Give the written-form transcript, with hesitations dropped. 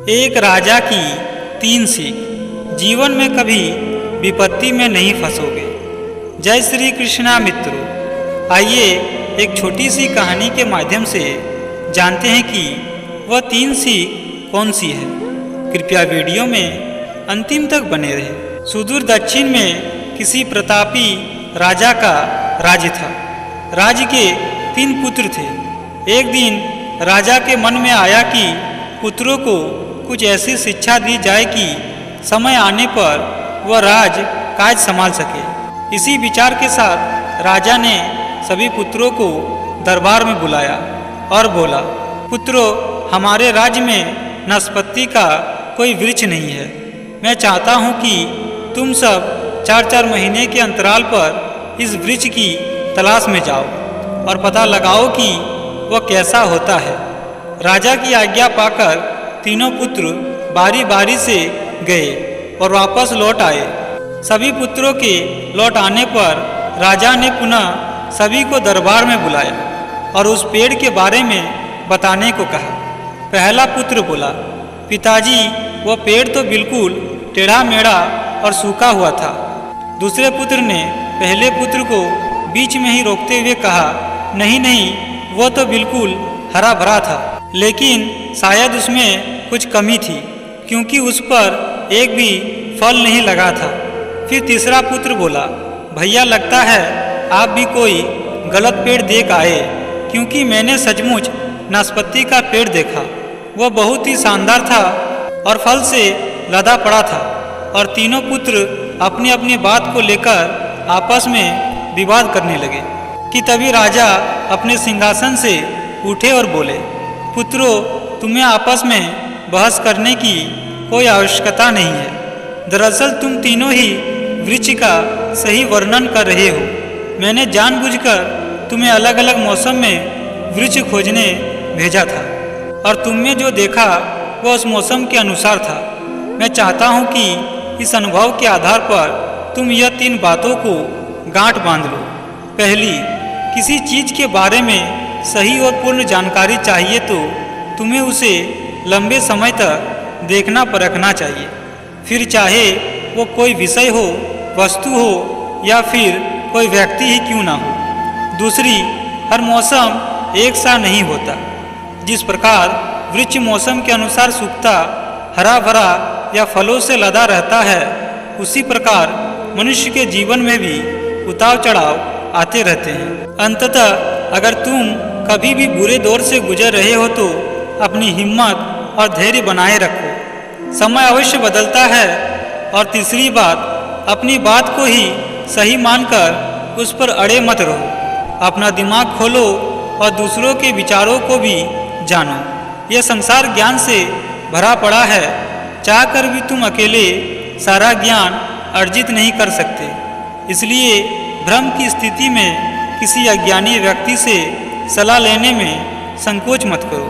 एक राजा की 3 सीख। जीवन में कभी विपत्ति में नहीं फंसोगे। जय श्री कृष्णा मित्रों, आइए एक छोटी सी कहानी के माध्यम से जानते हैं कि वह 3 सीख कौन सी है। कृपया वीडियो में अंतिम तक बने रहे। सुदूर दक्षिण में किसी प्रतापी राजा का राज्य था। राज्य के 3 पुत्र थे। एक दिन राजा के मन में आया कि पुत्रों को कुछ ऐसी शिक्षा दी जाए कि समय आने पर वह राज काज संभाल सके। इसी विचार के साथ राजा ने सभी पुत्रों को दरबार में बुलाया और बोला, पुत्रों, हमारे राज्य में नाशपाती का कोई वृक्ष नहीं है। मैं चाहता हूँ कि तुम सब 4-4 महीने के अंतराल पर इस वृक्ष की तलाश में जाओ और पता लगाओ कि वह कैसा होता है। राजा की आज्ञा पाकर तीनों पुत्र बारी बारी से गए और वापस लौट आए। सभी पुत्रों के लौट आने पर राजा ने पुनः सभी को दरबार में बुलाया और उस पेड़ के बारे में बताने को कहा। पहला पुत्र बोला, पिताजी, वह पेड़ तो बिल्कुल टेढ़ा मेढ़ा और सूखा हुआ था। दूसरे पुत्र ने पहले पुत्र को बीच में ही रोकते हुए कहा, नहीं नहीं, वह तो बिल्कुल हरा भरा था, लेकिन शायद उसमें कुछ कमी थी क्योंकि उस पर एक भी फल नहीं लगा था। फिर तीसरा पुत्र बोला, भैया, लगता है आप भी कोई गलत पेड़ देख आए, क्योंकि मैंने सचमुच नाशपाती का पेड़ देखा। वह बहुत ही शानदार था और फल से लदा पड़ा था। और तीनों पुत्र अपनी अपनी बात को लेकर आपस में विवाद करने लगे कि तभी राजा अपने सिंहासन से उठे और बोले, पुत्रों, तुम्हें आपस में बहस करने की कोई आवश्यकता नहीं है। दरअसल तुम तीनों ही वृक्ष का सही वर्णन कर रहे हो। मैंने जानबूझकर तुम्हें अलग अलग मौसम में वृक्ष खोजने भेजा था और तुमने जो देखा वह उस मौसम के अनुसार था। मैं चाहता हूँ कि इस अनुभव के आधार पर तुम यह 3 बातों को गांठ बांध लो। पहली, किसी चीज़ के बारे में सही और पूर्ण जानकारी चाहिए तो तुम्हें उसे लंबे समय तक देखना परखना चाहिए, फिर चाहे वो कोई विषय हो, वस्तु हो या फिर कोई व्यक्ति ही क्यों ना हो। दूसरी, हर मौसम एक सा नहीं होता। जिस प्रकार वृक्ष मौसम के अनुसार सूखता, हरा भरा या फलों से लदा रहता है, उसी प्रकार मनुष्य के जीवन में भी उतार चढ़ाव आते रहते हैं। अंततः अगर तुम कभी भी बुरे दौर से गुजर रहे हो तो अपनी हिम्मत और धैर्य बनाए रखो। समय अवश्य बदलता है। और तीसरी बात, अपनी बात को ही सही मानकर उस पर अड़े मत रहो। अपना दिमाग खोलो और दूसरों के विचारों को भी जानो। यह संसार ज्ञान से भरा पड़ा है। चाहकर भी तुम अकेले सारा ज्ञान अर्जित नहीं कर सकते। इसलिए भ्रम की स्थिति में किसी अज्ञानी व्यक्ति से सलाह लेने में संकोच मत करो।